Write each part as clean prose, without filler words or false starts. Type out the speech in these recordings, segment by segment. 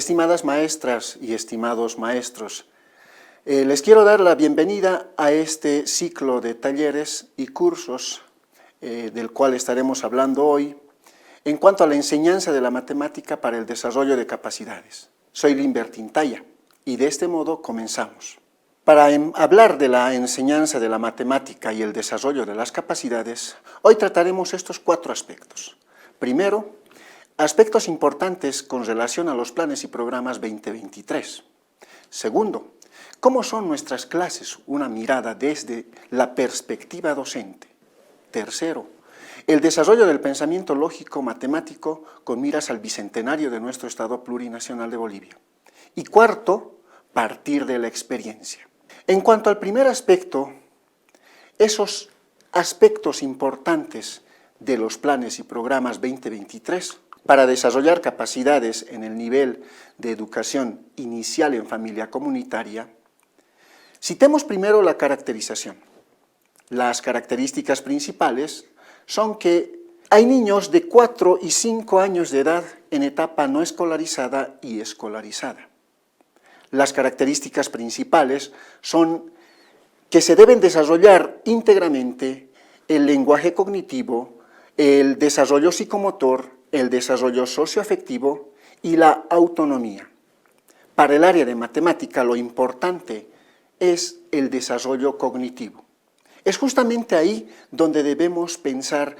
Estimadas maestras y estimados maestros, les quiero dar la bienvenida a este ciclo de talleres y cursos del cual estaremos hablando hoy en cuanto a la enseñanza de la matemática para el desarrollo de capacidades. Soy Limber Tintaya y de este modo comenzamos. Para hablar de la enseñanza de la matemática y el desarrollo de las capacidades, hoy trataremos estos 4 aspectos. Primero, aspectos importantes con relación a los planes y programas 2023. Segundo, ¿cómo son nuestras clases? Una mirada desde la perspectiva docente. Tercero, el desarrollo del pensamiento lógico-matemático con miras al bicentenario de nuestro Estado plurinacional de Bolivia. Y cuarto, partir de la experiencia. En cuanto al primer aspecto, esos aspectos importantes de los planes y programas 2023 para desarrollar capacidades en el nivel de educación inicial en familia comunitaria, citemos primero la caracterización. Las características principales son que hay niños de 4 y 5 años de edad en etapa no escolarizada y escolarizada. Las características principales son que se deben desarrollar íntegramente el lenguaje cognitivo, el desarrollo psicomotor, el desarrollo socioafectivo y la autonomía. Para el área de matemática lo importante es el desarrollo cognitivo. Es justamente ahí donde debemos pensar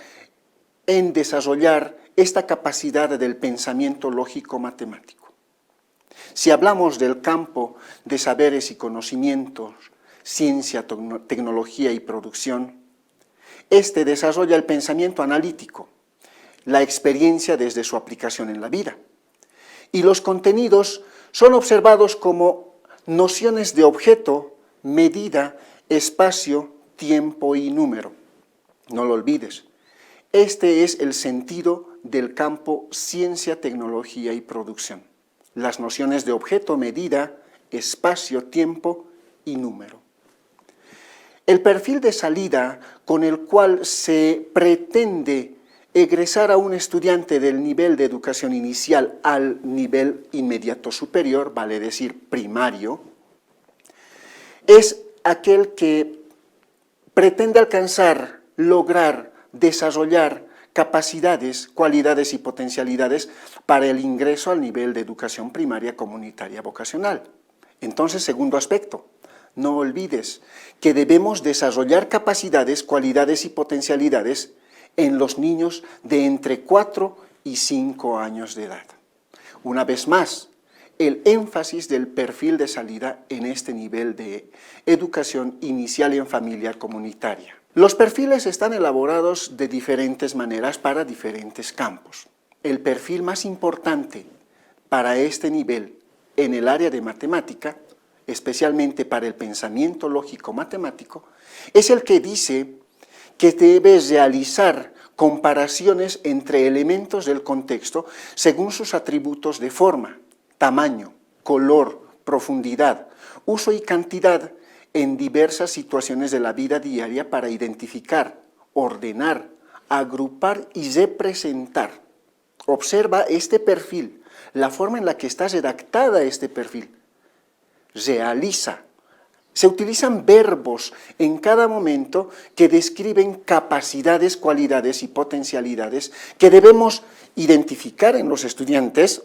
en desarrollar esta capacidad del pensamiento lógico-matemático. Si hablamos del campo de saberes y conocimientos, ciencia, tecnología y producción, este desarrolla el pensamiento analítico, la experiencia desde su aplicación en la vida. Y los contenidos son observados como nociones de objeto, medida, espacio, tiempo y número. No lo olvides. Este es el sentido del campo ciencia, tecnología y producción. Las nociones de objeto, medida, espacio, tiempo y número. El perfil de salida con el cual se pretende egresar a un estudiante del nivel de educación inicial al nivel inmediato superior, vale decir primario, es aquel que pretende alcanzar, lograr, desarrollar capacidades, cualidades y potencialidades para el ingreso al nivel de educación primaria comunitaria vocacional. Entonces, segundo aspecto, no olvides que debemos desarrollar capacidades, cualidades y potencialidades en los niños de entre 4 y 5 años de edad. Una vez más, el énfasis del perfil de salida en este nivel de educación inicial en familia comunitaria. Los perfiles están elaborados de diferentes maneras para diferentes campos. El perfil más importante para este nivel en el área de matemática, especialmente para el pensamiento lógico-matemático, es el que dice que debes realizar comparaciones entre elementos del contexto según sus atributos de forma, tamaño, color, profundidad, uso y cantidad en diversas situaciones de la vida diaria para identificar, ordenar, agrupar y representar. Observa este perfil, la forma en la que está redactada este perfil. Realiza. Se utilizan verbos en cada momento que describen capacidades, cualidades y potencialidades que debemos identificar en los estudiantes,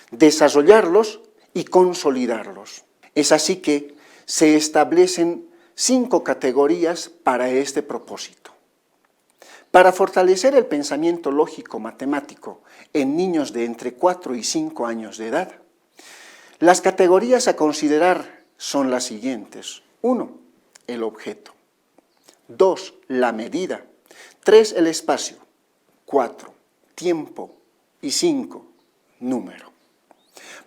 desarrollarlos y consolidarlos. Es así que se establecen 5 categorías para este propósito. Para fortalecer el pensamiento lógico-matemático en niños de entre 4 y 5 años de edad, las categorías a considerar son las siguientes. 1. El objeto. 2. La medida. 3. El espacio. 4. Tiempo. Y 5. Número.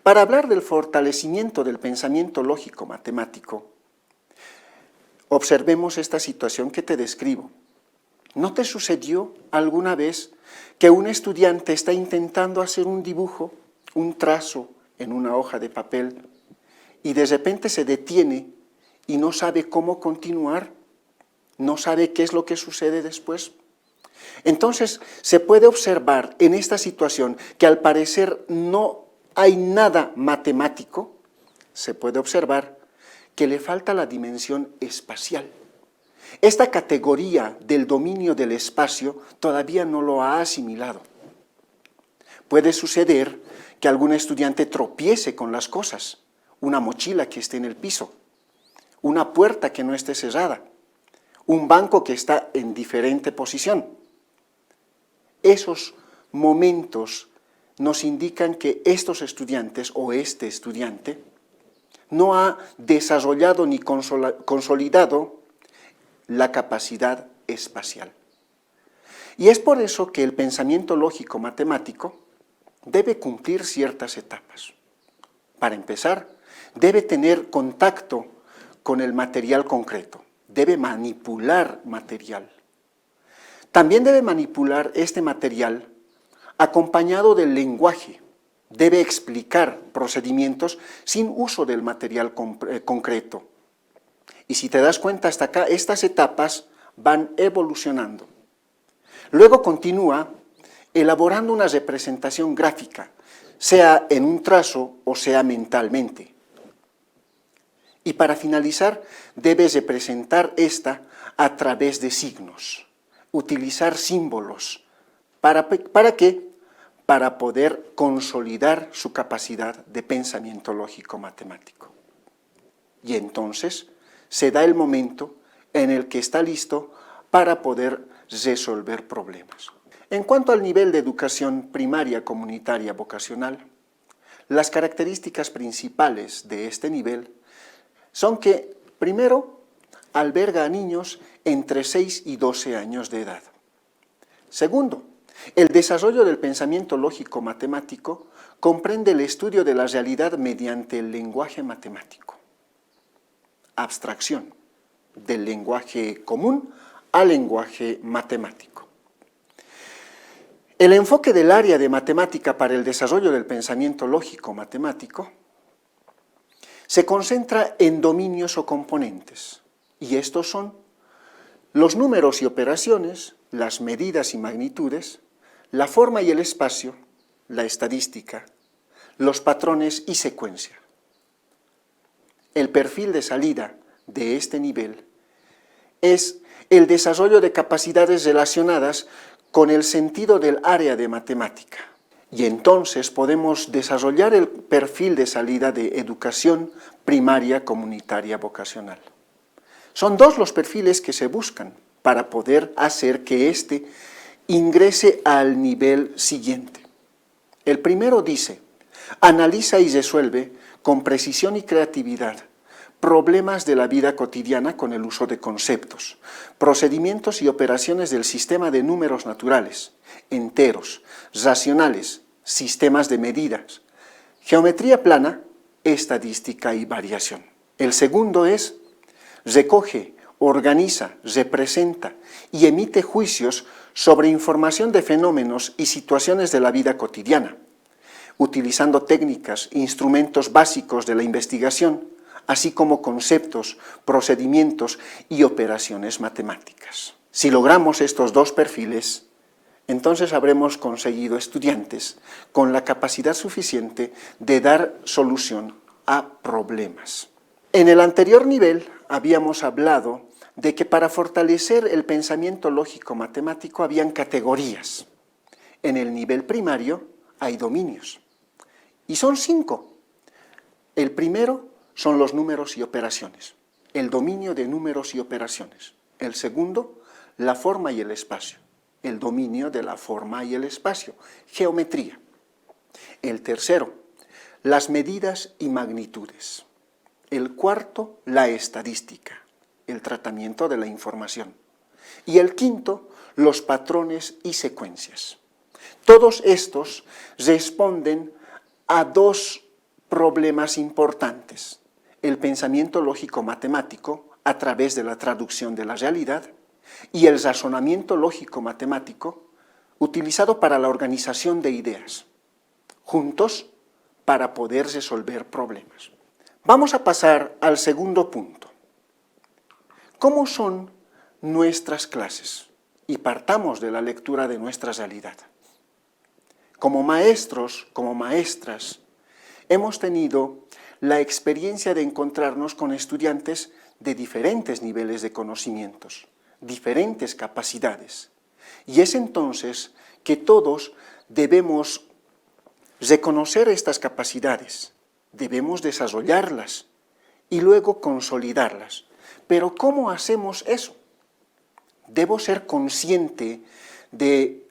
Para hablar del fortalecimiento del pensamiento lógico-matemático, observemos esta situación que te describo. ¿No te sucedió alguna vez que un estudiante está intentando hacer un dibujo, un trazo en una hoja de papel, y de repente se detiene y no sabe cómo continuar, no sabe qué es lo que sucede después? Entonces, se puede observar en esta situación que al parecer no hay nada matemático, se puede observar que le falta la dimensión espacial. Esta categoría del dominio del espacio todavía no lo ha asimilado. Puede suceder que algún estudiante tropiece con las cosas, una mochila que esté en el piso, una puerta que no esté cerrada, un banco que está en diferente posición. Esos momentos nos indican que estos estudiantes o este estudiante no ha desarrollado ni consolidado la capacidad espacial. Y es por eso que el pensamiento lógico matemático debe cumplir ciertas etapas. Para empezar, debe tener contacto con el material concreto, debe manipular material. También debe manipular este material acompañado del lenguaje, debe explicar procedimientos sin uso del material concreto. Y si te das cuenta hasta acá, estas etapas van evolucionando. Luego continúa elaborando una representación gráfica, sea en un trazo o sea mentalmente. Y para finalizar, debes representar esta a través de signos, utilizar símbolos. ¿Para qué? Para poder consolidar su capacidad de pensamiento lógico-matemático. Y entonces se da el momento en el que está listo para poder resolver problemas. En cuanto al nivel de educación primaria comunitaria vocacional, las características principales de este nivel son que, primero, alberga a niños entre 6 y 12 años de edad. Segundo, el desarrollo del pensamiento lógico-matemático comprende el estudio de la realidad mediante el lenguaje matemático. Abstracción, del lenguaje común al lenguaje matemático. El enfoque del área de matemática para el desarrollo del pensamiento lógico-matemático se concentra en dominios o componentes, y estos son los números y operaciones, las medidas y magnitudes, la forma y el espacio, la estadística, los patrones y secuencia. El perfil de salida de este nivel es el desarrollo de capacidades relacionadas con el sentido del área de matemática. Y entonces podemos desarrollar el perfil de salida de educación primaria comunitaria vocacional. Son dos los perfiles que se buscan para poder hacer que éste ingrese al nivel siguiente. El primero dice, analiza y resuelve con precisión y creatividad problemas de la vida cotidiana con el uso de conceptos, procedimientos y operaciones del sistema de números naturales, enteros, racionales, sistemas de medidas, geometría plana, estadística y variación. El segundo es, recoge, organiza, representa y emite juicios sobre información de fenómenos y situaciones de la vida cotidiana, utilizando técnicas, instrumentos básicos de la investigación, así como conceptos, procedimientos y operaciones matemáticas. Si logramos estos dos perfiles, entonces habremos conseguido estudiantes con la capacidad suficiente de dar solución a problemas. En el anterior nivel habíamos hablado de que para fortalecer el pensamiento lógico-matemático habían categorías. En el nivel primario hay dominios, y son 5. El primero son los números y operaciones, el dominio de números y operaciones. El segundo, la forma y el espacio, el dominio de la forma y el espacio, geometría. El tercero, las medidas y magnitudes. El cuarto, la estadística, el tratamiento de la información. Y el quinto, los patrones y secuencias. Todos estos responden a dos problemas importantes: el pensamiento lógico-matemático a través de la traducción de la realidad y el razonamiento lógico-matemático utilizado para la organización de ideas, juntos para poder resolver problemas. Vamos a pasar al segundo punto. ¿Cómo son nuestras clases? Y partamos de la lectura de nuestra realidad. Como maestros, como maestras, hemos tenido la experiencia de encontrarnos con estudiantes de diferentes niveles de conocimientos, diferentes capacidades. Y es entonces que todos debemos reconocer estas capacidades, debemos desarrollarlas y luego consolidarlas. Pero ¿cómo hacemos eso? Debo ser consciente de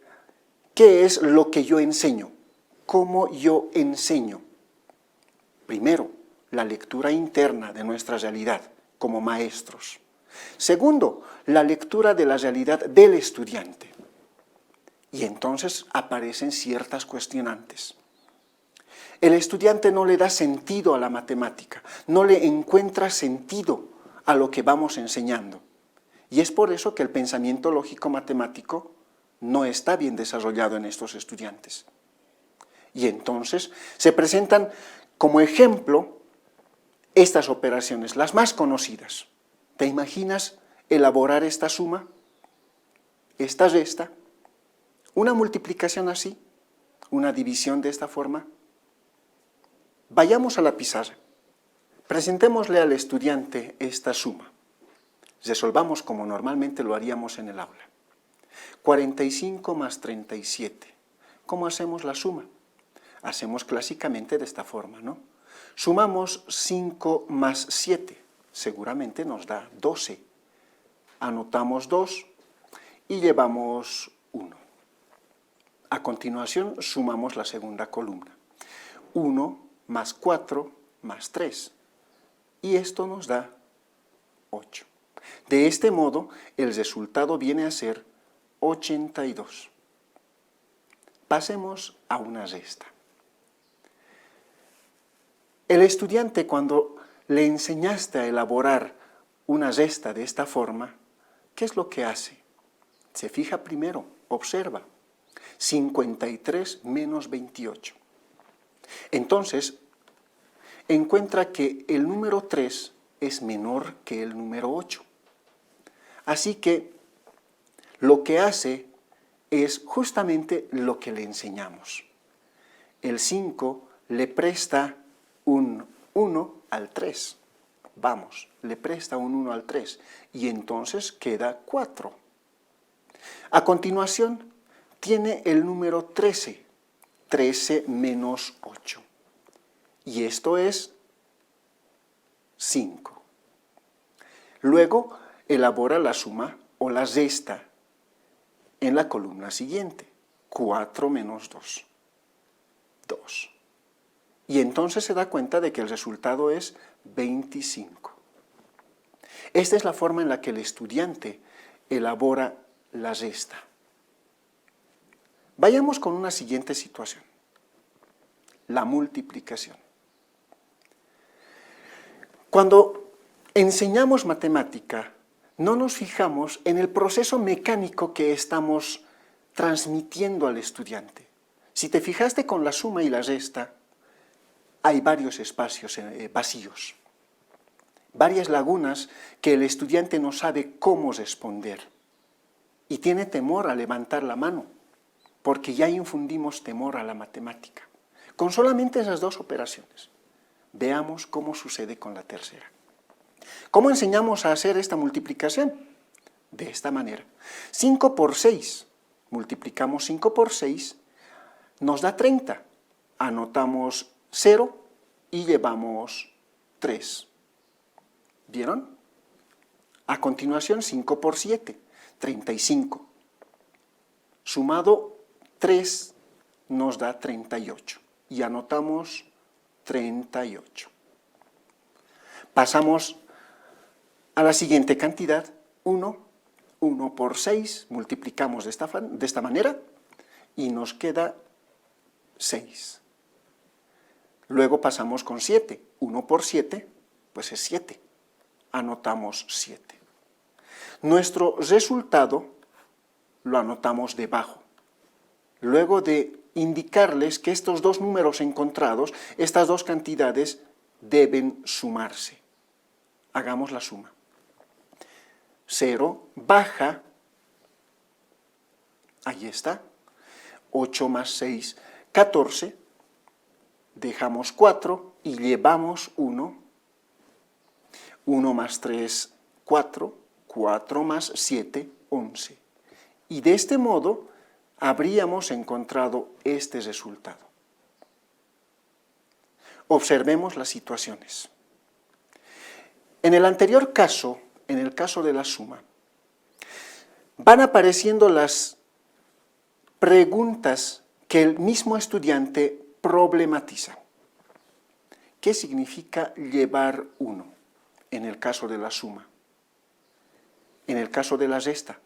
qué es lo que yo enseño, cómo yo enseño. Primero, la lectura interna de nuestra realidad como maestros. Segundo, la lectura de la realidad del estudiante. Y entonces aparecen ciertas cuestionantes. El estudiante no le da sentido a la matemática, no le encuentra sentido a lo que vamos enseñando. Y es por eso que el pensamiento lógico-matemático no está bien desarrollado en estos estudiantes. Y entonces se presentan como ejemplo estas operaciones, las más conocidas. ¿Te imaginas elaborar esta suma, esta resta, una multiplicación así, una división de esta forma? Vayamos a la pizarra. Presentémosle al estudiante esta suma. Resolvamos como normalmente lo haríamos en el aula. 45 más 37. ¿Cómo hacemos la suma? Hacemos clásicamente de esta forma, ¿no? Sumamos 5 más 7. Seguramente nos da 12. Anotamos 2 y llevamos 1. A continuación sumamos la segunda columna. 1 más 4 más 3. Y esto nos da 8. De este modo, el resultado viene a ser 82. Pasemos a una resta. El estudiante, cuando le enseñaste a elaborar una resta de esta forma, ¿qué es lo que hace? Se fija primero, observa. 53 menos 28. Entonces, encuentra que el número 3 es menor que el número 8. Así que lo que hace es justamente lo que le enseñamos. El 5 le presta un 1 al 3. Vamos, le presta un 1 al 3 y entonces queda 4. A continuación, tiene el número 13, 13 menos 8. Y esto es 5. Luego, elabora la suma o la resta en la columna siguiente. 4 menos 2. 2. Y entonces se da cuenta de que el resultado es 25. Esta es la forma en la que el estudiante elabora la resta. Vayamos con una siguiente situación. La multiplicación. Cuando enseñamos matemática, no nos fijamos en el proceso mecánico que estamos transmitiendo al estudiante. Si te fijaste con la suma y la resta, hay varios espacios vacíos, varias lagunas que el estudiante no sabe cómo responder y tiene temor a levantar la mano, porque ya infundimos temor a la matemática. Con solamente esas dos operaciones, veamos cómo sucede con la tercera. ¿Cómo enseñamos a hacer esta multiplicación? De esta manera. 5 por 6, multiplicamos 5 por 6, nos da 30. Anotamos 0 y llevamos 3. ¿Vieron? A continuación, 5 por 7, 35. Sumado 3 nos da 38. Y anotamos 38. Pasamos a la siguiente cantidad, 1. 1 por 6, multiplicamos de esta manera y nos queda 6. Luego pasamos con 7. 1 por 7, pues es 7. Anotamos 7. Nuestro resultado lo anotamos debajo. Luego de indicarles que estos dos números encontrados, estas dos cantidades, deben sumarse. Hagamos la suma. 0 baja, ahí está, 8 más 6, 14, dejamos 4 y llevamos 1. 1 más 3, 4. 4 más 7, 11. Y de este modo habríamos encontrado este resultado. Observemos las situaciones. En el anterior caso, en el caso de la suma, van apareciendo las preguntas que el mismo estudiante problematiza. ¿Qué significa llevar 1 en el caso de la suma? En el caso de la resta,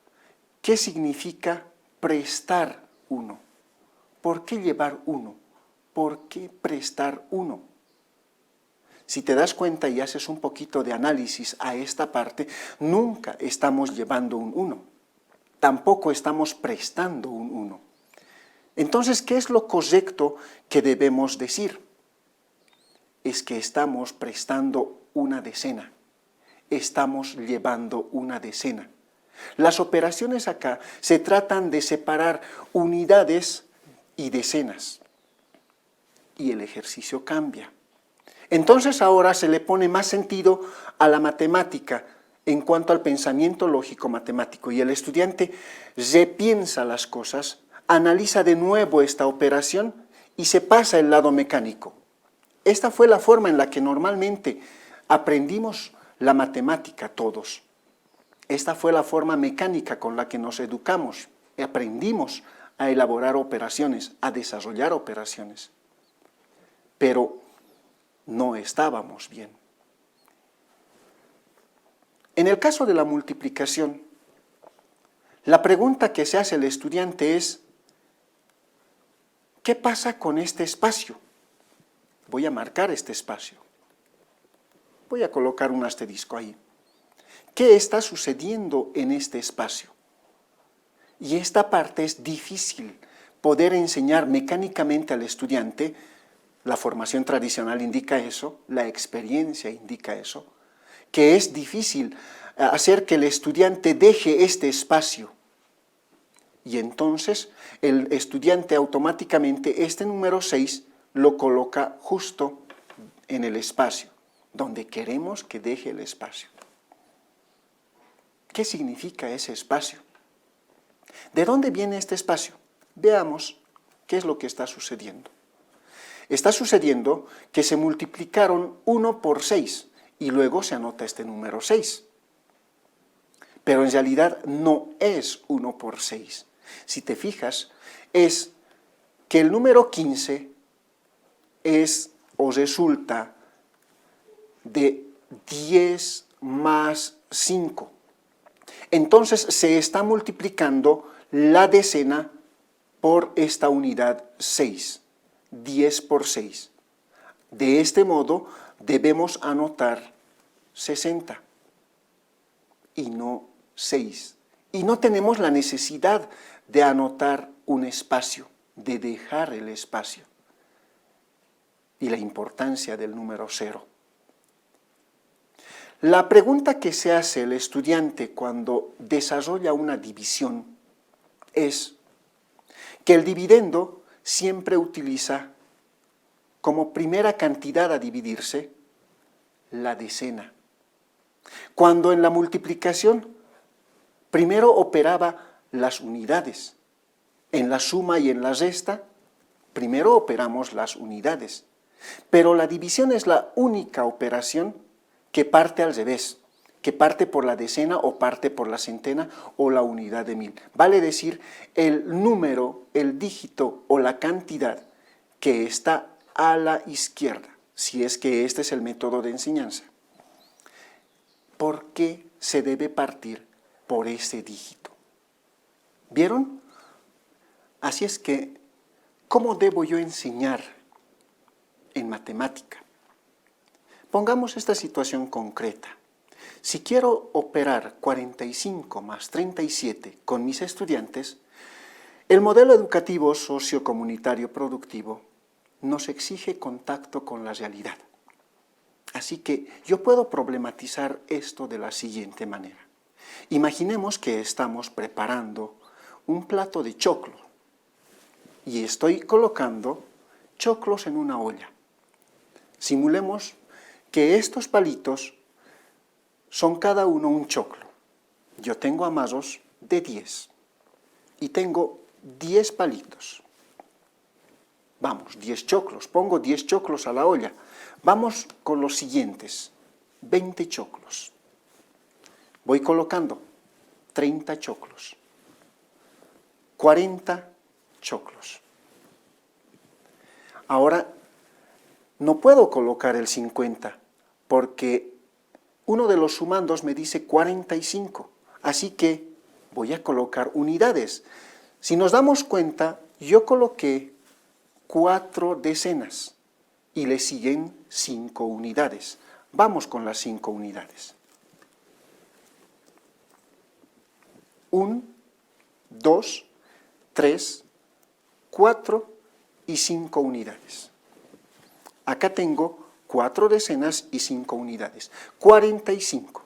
¿qué significa prestar 1? ¿Por qué llevar 1? ¿Por qué prestar 1? Si te das cuenta y haces un poquito de análisis a esta parte, nunca estamos llevando un 1. Tampoco estamos prestando un 1. Entonces, ¿qué es lo correcto que debemos decir? Es que estamos prestando una decena. Estamos llevando una decena. Las operaciones acá se tratan de separar unidades y decenas. Y el ejercicio cambia. Entonces ahora se le pone más sentido a la matemática en cuanto al pensamiento lógico matemático y el estudiante repiensa las cosas, analiza de nuevo esta operación y se pasa al lado mecánico. Esta fue la forma en la que normalmente aprendimos la matemática todos. Esta fue la forma mecánica con la que nos educamos y aprendimos a elaborar operaciones, a desarrollar operaciones. Pero no estábamos bien. En el caso de la multiplicación, la pregunta que se hace el estudiante es, ¿qué pasa con este espacio? Voy a marcar este espacio. Voy a colocar un asterisco ahí. ¿Qué está sucediendo en este espacio? Y esta parte es difícil poder enseñar mecánicamente al estudiante. La formación tradicional indica eso, la experiencia indica eso, que es difícil hacer que el estudiante deje este espacio. Y entonces el estudiante automáticamente este número 6 lo coloca justo en el espacio, donde queremos que deje el espacio. ¿Qué significa ese espacio? ¿De dónde viene este espacio? Veamos qué es lo que está sucediendo. Está sucediendo que se multiplicaron 1 por 6 y luego se anota este número 6. Pero en realidad no es 1 por 6. Si te fijas, es que el número 15 es o resulta de 10 más 5. Entonces se está multiplicando la decena por esta unidad 6. 10 por 6. De este modo debemos anotar 60 y no 6. Y no tenemos la necesidad de anotar un espacio, de dejar el espacio. Y la importancia del número 0. La pregunta que se hace el estudiante cuando desarrolla una división es que el dividendo siempre utiliza como primera cantidad a dividirse la decena. Cuando en la multiplicación primero operaba las unidades. En la suma y en la resta primero operamos las unidades. Pero la división es la única operación que parte al revés, que parte por la decena o parte por la centena o la unidad de 1000. Vale decir, el número, el dígito o la cantidad que está a la izquierda, si es que este es el método de enseñanza. ¿Por qué se debe partir por ese dígito? ¿Vieron? Así es que, ¿cómo debo yo enseñar en matemática? Pongamos esta situación concreta. Si quiero operar 45 más 37 con mis estudiantes, el modelo educativo sociocomunitario productivo nos exige contacto con la realidad. Así que yo puedo problematizar esto de la siguiente manera. Imaginemos que estamos preparando un plato de choclo y estoy colocando choclos en una olla. Simulemos que estos palitos son cada uno un choclo. Yo tengo amasos de 10 y tengo 10 palitos. Vamos, 10 choclos, pongo 10 choclos a la olla. Vamos con los siguientes, 20 choclos. Voy colocando 30 choclos, 40 choclos. Ahora, no puedo colocar el 50 porque uno de los sumandos me dice 45, así que voy a colocar unidades. Si nos damos cuenta, yo coloqué 4 decenas y le siguen 5 unidades. Vamos con las 5 unidades. 1, 2, 3, 4 y 5 unidades. Acá tengo 4 decenas y 5 unidades, 45.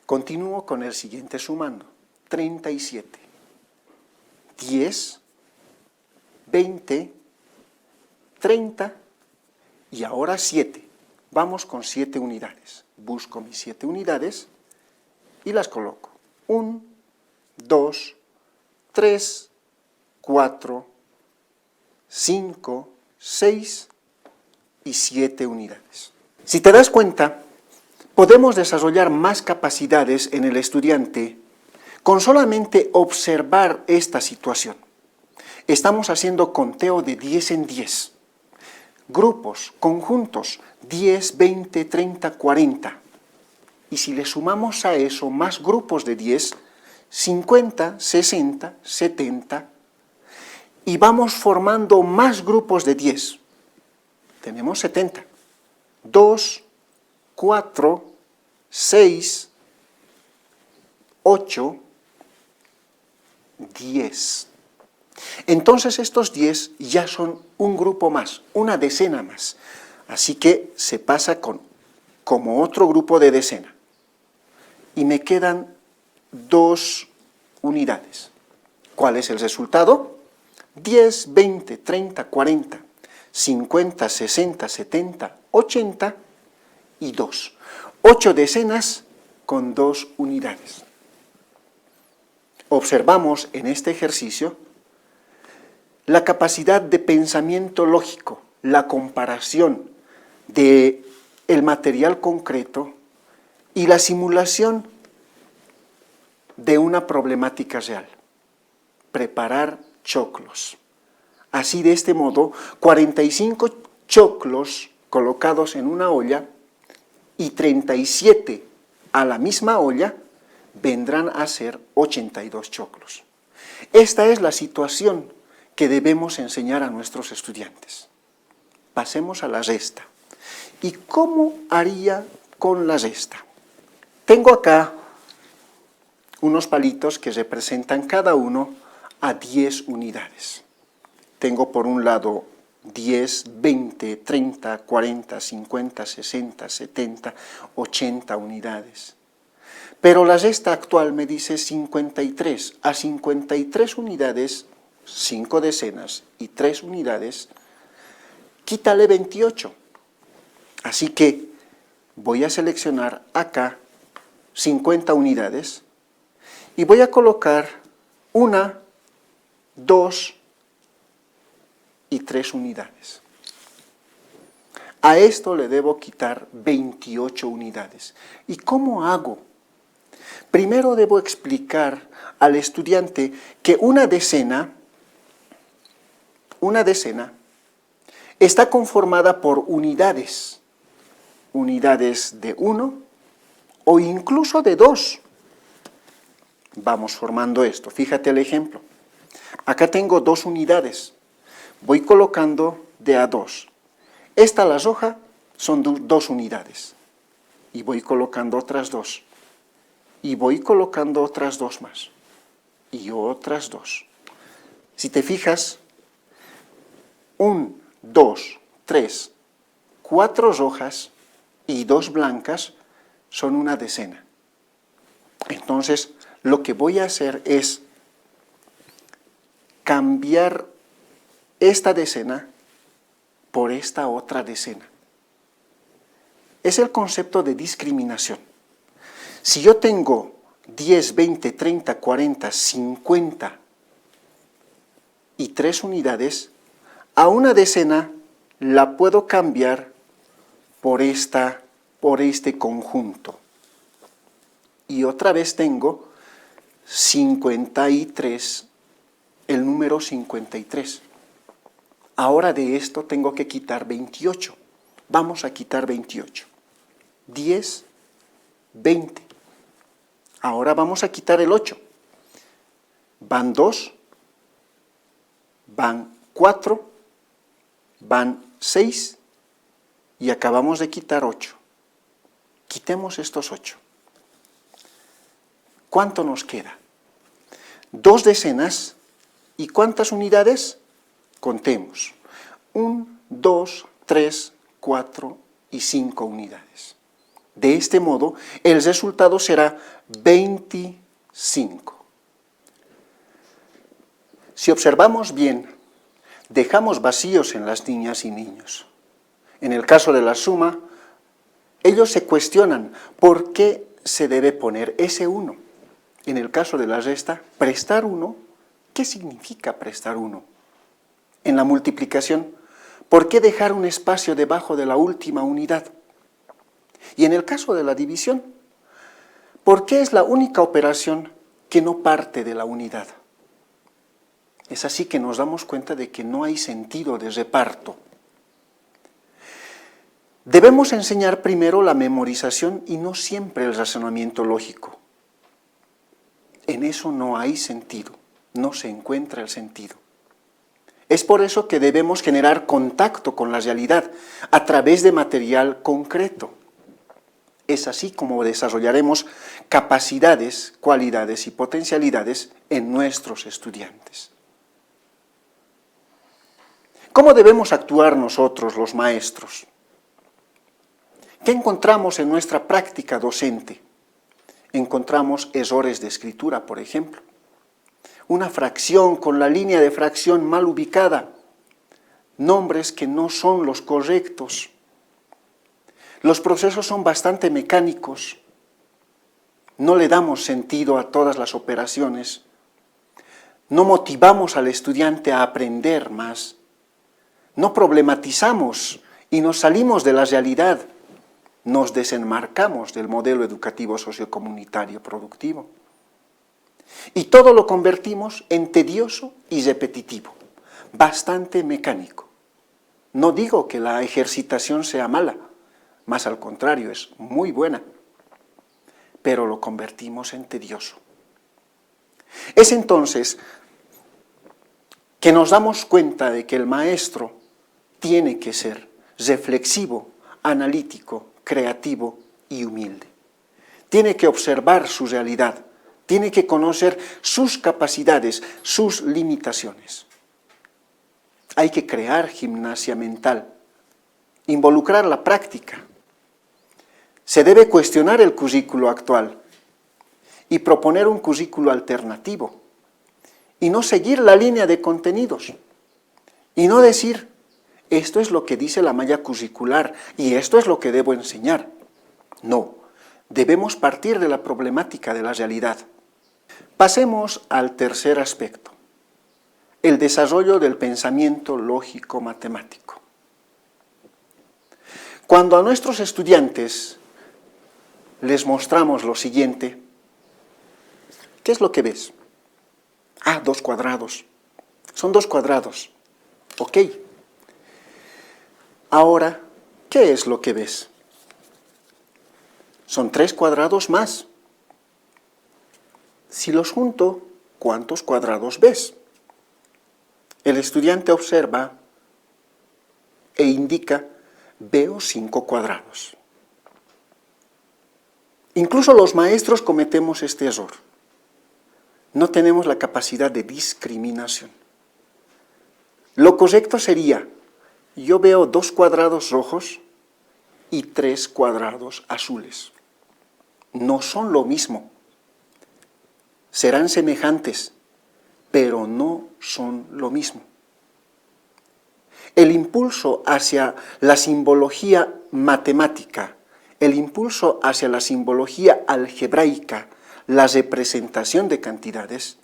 Continúo con el siguiente sumando, 37, 10, 20, 30 y ahora 7. Vamos con 7 unidades. Busco mis 7 unidades y las coloco. 1, 2, 3, 4, 5, 6 y 7 unidades. Si te das cuenta, podemos desarrollar más capacidades en el estudiante con solamente observar esta situación. Estamos haciendo conteo de 10 en 10. Grupos, conjuntos, 10, 20, 30, 40. Y si le sumamos a eso más grupos de 10, 50, 60, 70, y vamos formando más grupos de 10. Tenemos 70. 2, 4, 6, 8, 10. Entonces estos 10 ya son un grupo más, una decena más. Así que se pasa como otro grupo de decena. Y me quedan 2 unidades. ¿Cuál es el resultado? 10, 20, 30, 40, 50, 60, 70, 80 y 2. 8 decenas con 2 unidades. Observamos en este ejercicio la capacidad de pensamiento lógico, la comparación del material concreto y la simulación de una problemática real. Preparar choclos. Así, de este modo, 45 choclos colocados en una olla y 37 a la misma olla vendrán a ser 82 choclos. Esta es la situación que debemos enseñar a nuestros estudiantes. Pasemos a la resta. ¿Y cómo haría con la resta? Tengo acá unos palitos que representan cada uno a 10 unidades. Tengo por un lado 10, 20, 30, 40, 50, 60, 70, 80 unidades. Pero la resta actual me dice 53. A 53 unidades, 5 decenas y 3 unidades, quítale 28. Así que voy a seleccionar acá 50 unidades y voy a colocar 1, 2 y 3 unidades. A esto le debo quitar 28 unidades. ¿Y cómo hago? Primero debo explicar al estudiante que una decena está conformada por unidades de 1 o incluso de 2. Vamos formando esto. Fíjate el ejemplo. Acá tengo 2 unidades. Voy colocando de a 2. Esta, la roja, son 2 unidades. Y voy colocando otras 2. Y voy colocando otras 2 más. Y otras 2. Si te fijas, 1, 2, 3, 4 rojas y 2 blancas son una decena. Entonces, lo que voy a hacer es cambiar esta decena por esta otra decena. Es el concepto de discriminación. Si yo tengo 10, 20, 30, 40, 50 y 3 unidades, a una decena la puedo cambiar por este conjunto. Y otra vez tengo 53, el número 53. Ahora de esto tengo que quitar 28. Vamos a quitar 28. 10, 20. Ahora vamos a quitar el 8. Van 2, van 4, van 6 y acabamos de quitar 8. Quitemos estos 8. ¿Cuánto nos queda? 2 decenas. ¿Y cuántas unidades? Contemos. 1, 2, 3, 4 y 5 unidades. De este modo, el resultado será 25. Si observamos bien, dejamos vacíos en las niñas y niños. En el caso de la suma, ellos se cuestionan por qué se debe poner ese 1. En el caso de la resta, prestar 1, ¿qué significa prestar 1? En la multiplicación, ¿por qué dejar un espacio debajo de la última unidad? Y en el caso de la división, ¿por qué es la única operación que no parte de la unidad? Es así que nos damos cuenta de que no hay sentido de reparto. Debemos enseñar primero la memorización y no siempre el razonamiento lógico. En eso no hay sentido, no se encuentra el sentido. Es por eso que debemos generar contacto con la realidad a través de material concreto. Es así como desarrollaremos capacidades, cualidades y potencialidades en nuestros estudiantes. ¿Cómo debemos actuar nosotros, los maestros? ¿Qué encontramos en nuestra práctica docente? Encontramos errores de escritura, por ejemplo. Una fracción con la línea de fracción mal ubicada. Nombres que no son los correctos. Los procesos son bastante mecánicos. No le damos sentido a todas las operaciones. No motivamos al estudiante a aprender más. No problematizamos y nos salimos de la realidad. Nos desenmarcamos del modelo educativo sociocomunitario productivo. Y todo lo convertimos en tedioso y repetitivo, bastante mecánico. No digo que la ejercitación sea mala, más al contrario, es muy buena, pero lo convertimos en tedioso. Es entonces que nos damos cuenta de que el maestro tiene que ser reflexivo, analítico, creativo y humilde. Tiene que observar su realidad, tiene que conocer sus capacidades, sus limitaciones. Hay que crear gimnasia mental, involucrar la práctica. Se debe cuestionar el currículo actual y proponer un currículo alternativo y no seguir la línea de contenidos y no decir, esto es lo que dice la malla curricular y esto es lo que debo enseñar. No, debemos partir de la problemática de la realidad. Pasemos al tercer aspecto, el desarrollo del pensamiento lógico-matemático. Cuando a nuestros estudiantes les mostramos lo siguiente, ¿qué es lo que ves? Ah, 2 cuadrados. Son 2 cuadrados. Ok. Ahora, ¿qué es lo que ves? Son 3 cuadrados más. Si los junto, ¿cuántos cuadrados ves? El estudiante observa e indica, veo 5 cuadrados. Incluso los maestros cometemos este error. No tenemos la capacidad de discriminación. Lo correcto sería, yo veo 2 cuadrados rojos y 3 cuadrados azules. No son lo mismo. Serán semejantes, pero no son lo mismo. el impulso hacia la simbología matemática, el impulso hacia la simbología algebraica, la representación de cantidades,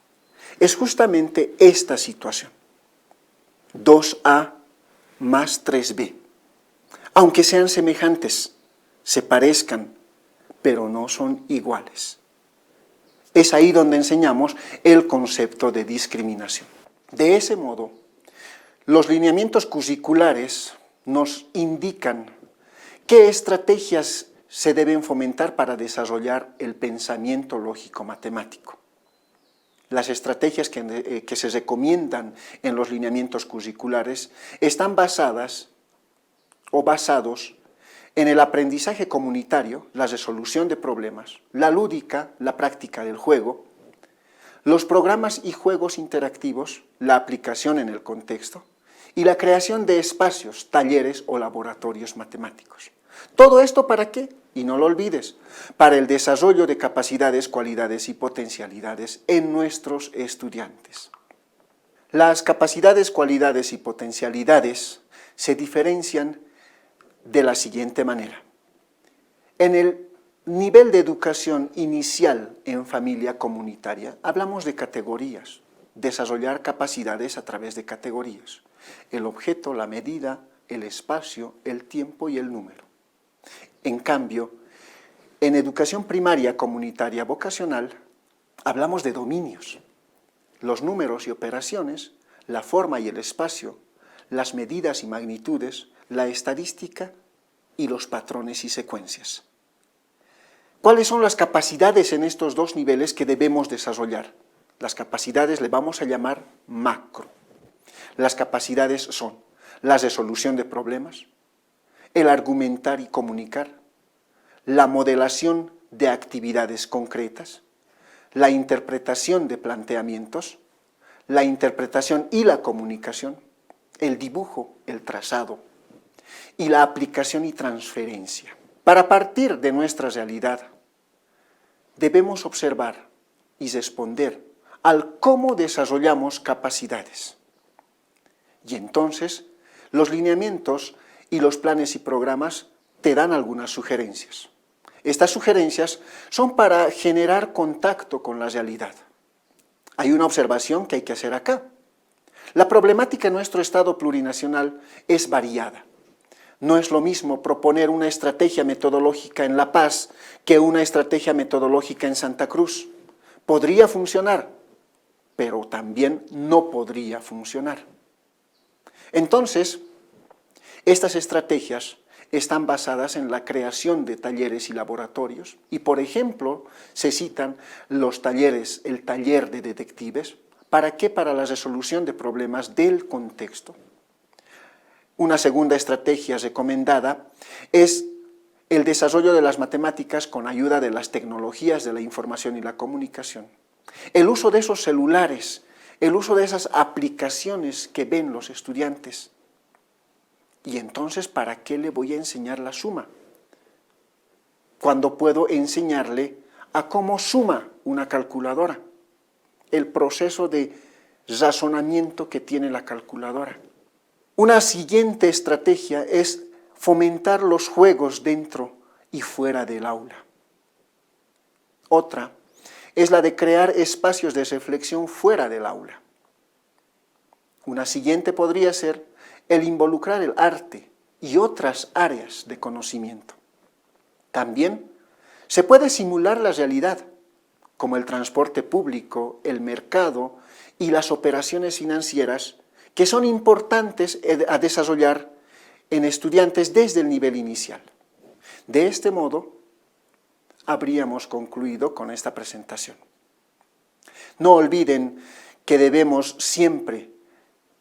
es justamente esta situación. 2a más 3b. Aunque sean semejantes, se parezcan, pero no son iguales. Es ahí donde enseñamos el concepto de discriminación. De ese modo, los lineamientos curriculares nos indican qué estrategias se deben fomentar para desarrollar el pensamiento lógico-matemático. Las estrategias que se recomiendan en los lineamientos curriculares están basados en el aprendizaje comunitario, la resolución de problemas, la lúdica, la práctica del juego, los programas y juegos interactivos, la aplicación en el contexto y la creación de espacios, talleres o laboratorios matemáticos. ¿Todo esto para qué? Y no lo olvides, para el desarrollo de capacidades, cualidades y potencialidades en nuestros estudiantes. Las capacidades, cualidades y potencialidades se diferencian de la siguiente manera. En el nivel de educación inicial en familia comunitaria, hablamos de categorías, desarrollar capacidades a través de categorías. El objeto, la medida, el espacio, el tiempo y el número. En cambio, en educación primaria comunitaria vocacional, hablamos de dominios, los números y operaciones, la forma y el espacio, las medidas y magnitudes, la estadística y los patrones y secuencias. ¿Cuáles son las capacidades en estos dos niveles que debemos desarrollar? Las capacidades le vamos a llamar macro. Las capacidades son la resolución de problemas, el argumentar y comunicar, la modelación de actividades concretas, la interpretación de planteamientos, la interpretación y la comunicación, el dibujo, el trazado, y la aplicación y transferencia. Para partir de nuestra realidad, debemos observar y responder al cómo desarrollamos capacidades. Y entonces, los lineamientos y los planes y programas te dan algunas sugerencias. Estas sugerencias son para generar contacto con la realidad. Hay una observación que hay que hacer acá. La problemática en nuestro Estado plurinacional es variada. No es lo mismo proponer una estrategia metodológica en La Paz que una estrategia metodológica en Santa Cruz. Podría funcionar, pero también no podría funcionar. Entonces, estas estrategias están basadas en la creación de talleres y laboratorios y, por ejemplo, se citan los talleres, el taller de detectives. ¿Para qué? Para la resolución de problemas del contexto. Una segunda estrategia recomendada es el desarrollo de las matemáticas con ayuda de las tecnologías de la información y la comunicación. El uso de esos celulares, el uso de esas aplicaciones que ven los estudiantes. Y entonces, ¿para qué le voy a enseñar la suma? Cuando puedo enseñarle a cómo suma una calculadora, el proceso de razonamiento que tiene la calculadora. Una siguiente estrategia es fomentar los juegos dentro y fuera del aula. Otra es la de crear espacios de reflexión fuera del aula. Una siguiente podría ser el involucrar el arte y otras áreas de conocimiento. También se puede simular la realidad, como el transporte público, el mercado y las operaciones financieras, que son importantes a desarrollar en estudiantes desde el nivel inicial. De este modo, habríamos concluido con esta presentación. No olviden que debemos siempre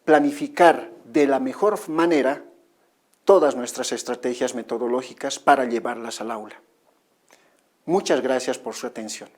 planificar de la mejor manera todas nuestras estrategias metodológicas para llevarlas al aula. Muchas gracias por su atención.